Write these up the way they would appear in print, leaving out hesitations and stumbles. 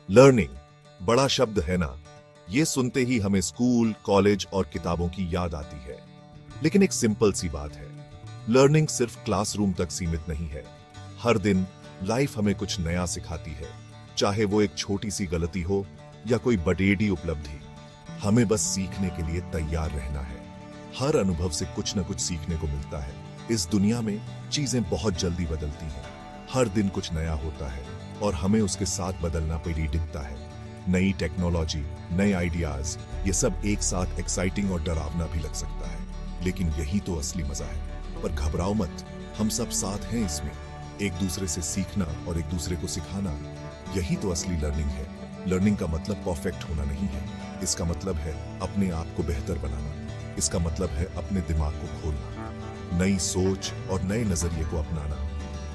Learning बड़ा शब्द है ना। ये सुनते ही हमें स्कूल, कॉलेज और किताबों की याद आती है। लेकिन एक सिंपल सी बात है, लर्निंग सिर्फ क्लासरूम तक सीमित नहीं है। हर दिन लाइफ हमें कुछ नया सिखाती है, चाहे वो एक छोटी सी गलती हो या कोई बड़ेडी उपलब्धि। हमें बस सीखने के लिए तैयार रहना है। हर अनुभव से कुछ न कुछ सीखने को मिलता है। इस दुनिया में चीजें बहुत जल्दी बदलती हैं। हर दिन कुछ नया होता है और हमें उसके साथ बदलना पड़ी दिखता है। नई टेक्नोलॉजी, नए आइडियाज, ये सब एक साथ एक्साइटिंग और डरावना भी लग सकता है, लेकिन यही तो असली मजा है। पर घबराओ मत, हम सब साथ हैं इसमें। एक दूसरे से सीखना और एक दूसरे को सिखाना, यही तो असली लर्निंग है। लर्निंग का मतलब परफेक्ट होना नहीं है। इसका मतलब है अपने आप को बेहतर बनाना। इसका मतलब है अपने दिमाग को खोलना, नई सोच और नए नजरिए को अपनाना,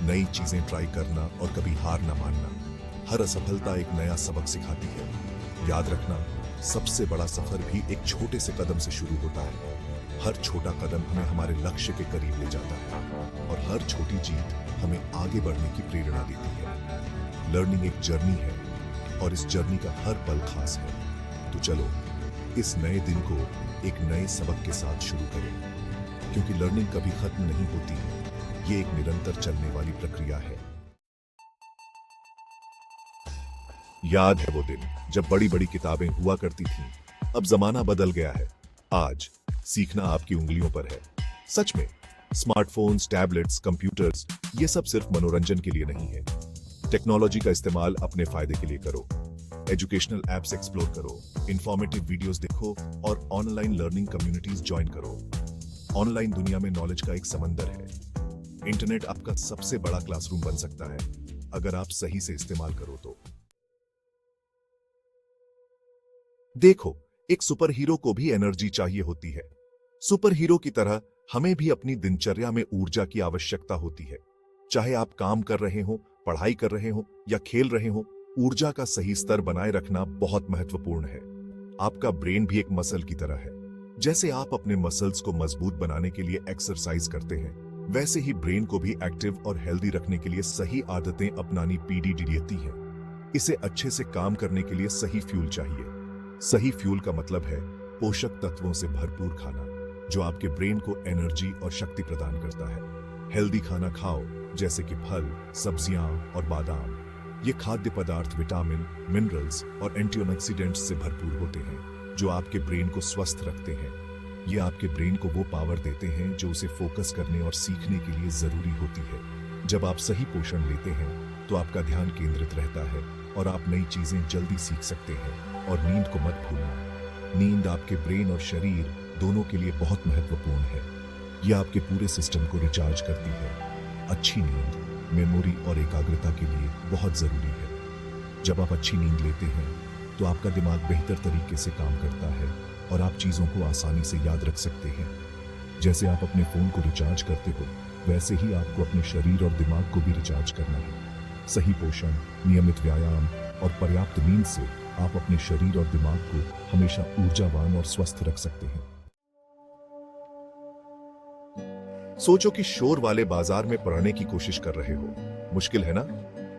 नई चीजें ट्राई करना और कभी हार ना मानना। हर असफलता एक नया सबक सिखाती है। याद रखना, सबसे बड़ा सफर भी एक छोटे से कदम से शुरू होता है। हर छोटा कदम हमें हमारे लक्ष्य के करीब ले जाता है और हर छोटी जीत हमें आगे बढ़ने की प्रेरणा देती है। लर्निंग एक जर्नी है और इस जर्नी का हर पल खास है। तो चलो इस नए दिन को एक नए सबक के साथ शुरू करें, क्योंकि लर्निंग कभी खत्म नहीं होती। ये एक निरंतर चलने वाली प्रक्रिया है। याद है वो दिन जब बड़ी बड़ी किताबें हुआ करती थीं। अब जमाना बदल गया है। आज सीखना आपकी उंगलियों पर है। सच में स्मार्टफोन्स, टैबलेट्स, कंप्यूटर्स, ये सब सिर्फ मनोरंजन के लिए नहीं है। टेक्नोलॉजी का इस्तेमाल अपने फायदे के लिए करो। एजुकेशनल एप्स एक्सप्लोर करो, इंफॉर्मेटिव वीडियोस देखो और ऑनलाइन लर्निंग कम्युनिटीज ज्वाइन करो। ऑनलाइन दुनिया में नॉलेज का एक समंदर है। इंटरनेट आपका सबसे बड़ा क्लासरूम बन सकता है, अगर आप सही से इस्तेमाल करो तो। देखो, एक सुपर हीरो को भी एनर्जी चाहिए होती है। सुपर हीरो की तरह हमें भी अपनी दिनचर्या में ऊर्जा की आवश्यकता होती है। चाहे आप काम कर रहे हो, पढ़ाई कर रहे हो या खेल रहे हो, ऊर्जा का सही स्तर बनाए रखना बहुत महत्वपूर्ण है। आपका ब्रेन भी एक मसल की तरह है। जैसे आप अपने मसल्स को मजबूत बनाने के लिए एक्सरसाइज करते हैं, वैसे ही ब्रेन को भी एक्टिव और हेल्दी रखने के लिए सही आदतें अपनानी पीडीडीएती है। इसे अच्छे से काम करने के लिए सही फ्यूल चाहिए। सही फ्यूल का मतलब है पोषक तत्वों से भरपूर खाना, जो आपके ब्रेन को एनर्जी और शक्ति प्रदान करता है। हेल्दी खाना खाओ, जैसे कि फल, सब्जियां और बादाम। ये खाद्य पदार्थ विटामिन, मिनरल्स और एंटीऑक्सीडेंट्स से भरपूर होते हैं, जो आपके ब्रेन को स्वस्थ रखते हैं। ये आपके ब्रेन को वो पावर देते हैं जो उसे फोकस करने और सीखने के लिए जरूरी होती है। जब आप सही पोषण लेते हैं तो आपका ध्यान केंद्रित रहता है और आप नई चीजें जल्दी सीख सकते हैं। और नींद को मत भूलना। नींद आपके ब्रेन और शरीर दोनों के लिए बहुत महत्वपूर्ण है। यह आपके पूरे सिस्टम को रिचार्ज करती है। अच्छी नींद मेमोरी और एकाग्रता के लिए बहुत जरूरी है। जब आप अच्छी नींद लेते हैं तो आपका दिमाग बेहतर तरीके से काम करता है और आप चीजों को आसानी से याद रख सकते हैं। जैसे आप अपने फोन को रिचार्ज करते हो, वैसे ही आपको अपने शरीर और दिमाग को भी रिचार्ज करना है। सही पोषण, नियमित व्यायाम और पर्याप्त नींद से आप अपने शरीर और दिमाग को हमेशा ऊर्जावान और स्वस्थ रख सकते हैं। सोचो कि शोर वाले बाजार में पढ़ने की कोशिश कर रहे हो। मुश्किल है ना?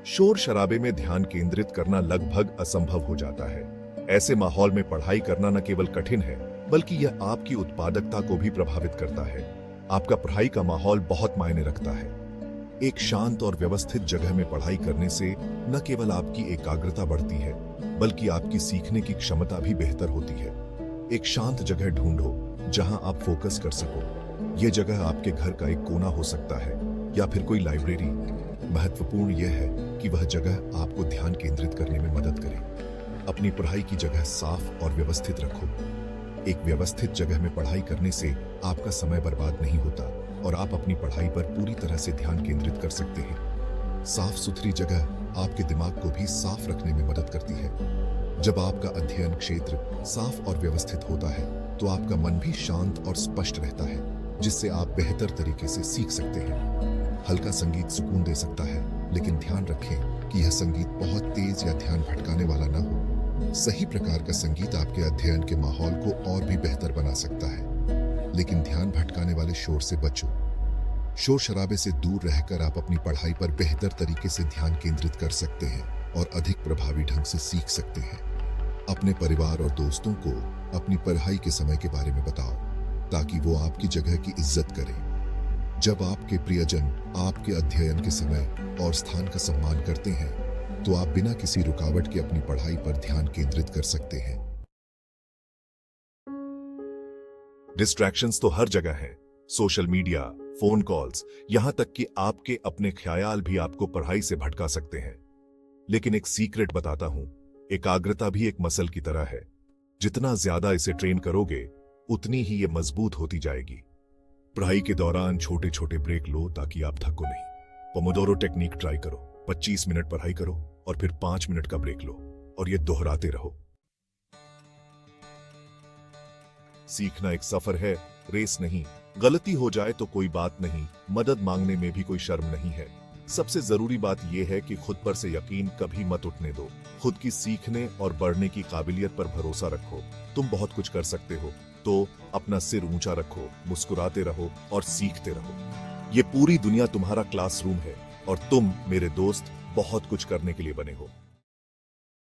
शोर शराबे में ध्यान केंद्रित करना लगभग असंभव हो जाता है। ऐसे माहौल में पढ़ाई करना न केवल कठिन है, बल्कि यह आपकी उत्पादकता को भी प्रभावित करता है। आपका पढ़ाई का माहौल बहुत मायने रखता है। एक शांत और व्यवस्थित जगह में पढ़ाई करने से न केवल आपकी एकाग्रता बढ़ती है, बल्कि आपकी सीखने की क्षमता भी बेहतर होती है। एक शांत जगह ढूंढो जहां आप फोकस कर सको। यह जगह आपके घर का एक कोना हो सकता है या फिर कोई लाइब्रेरी। महत्वपूर्ण यह है कि वह जगह आपको ध्यान केंद्रित करने में मदद करे। अपनी पढ़ाई की जगह साफ और व्यवस्थित रखो। एक व्यवस्थित जगह में पढ़ाई करने से आपका समय बर्बाद नहीं होता और आप अपनी पढ़ाई पर पूरी तरह से ध्यान केंद्रित कर सकते हैं। साफ सुथरी जगह आपके दिमाग को भी साफ रखने में मदद करती है। जब आपका अध्ययन क्षेत्र साफ और व्यवस्थित होता है तो आपका मन भी शांत और स्पष्ट रहता है, जिससे आप बेहतर तरीके से सीख सकते हैं। हल्का संगीत सुकून दे सकता है, लेकिन ध्यान रखें कि यह संगीत बहुत तेज या ध्यान भटकाने वाला न हो। सही प्रकार का संगीत आपके अध्ययन के माहौल को और भी बेहतर बना सकता है, लेकिन ध्यान भटकाने वाले शोर से बचो। शोर शराबे से दूर रहकर आप अपनी पढ़ाई पर बेहतर तरीके से ध्यान केंद्रित कर सकते हैं। और अधिक प्रभावी ढंग से सीख सकते हैं। अपने परिवार और दोस्तों को अपनी पढ़ाई के समय के बारे में बताओ ताकि वो आपकी जगह की इज्जत करें। जब आपके प्रियजन आपके अध्ययन के समय और स्थान का सम्मान करते हैं तो आप बिना किसी रुकावट के अपनी पढ़ाई पर ध्यान केंद्रित कर सकते हैं। डिस्ट्रैक्शंस तो हर जगह हैं। सोशल मीडिया, फोन कॉल्स, यहां तक कि आपके अपने ख्याल भी आपको पढ़ाई से भटका सकते हैं। लेकिन एक सीक्रेट बताता हूं, एकाग्रता भी एक मसल की तरह है। जितना ज्यादा इसे ट्रेन करोगे उतनी ही ये मजबूत होती जाएगी। पढ़ाई के दौरान छोटे छोटे ब्रेक लो ताकि आप थको नहीं। पोमोडोरो टेक्निक ट्राई करो। 25 मिनट पढ़ाई करो और फिर 5 मिनट का ब्रेक लो और ये दोहराते रहो। सीखना एक सफर है, रेस नहीं। गलती हो जाए तो कोई बात नहीं, मदद मांगने में भी कोई शर्म नहीं है। सबसे जरूरी बात यह है कि खुद पर से यकीन कभी मत उठने दो। खुद की सीखने और बढ़ने की काबिलियत पर भरोसा रखो। तुम बहुत कुछ कर सकते हो, तो अपना सिर ऊंचा रखो, मुस्कुराते रहो और सीखते रहो। ये पूरी दुनिया तुम्हारा क्लासरूम है और तुम, मेरे दोस्त, बहुत कुछ करने के लिए बने हो।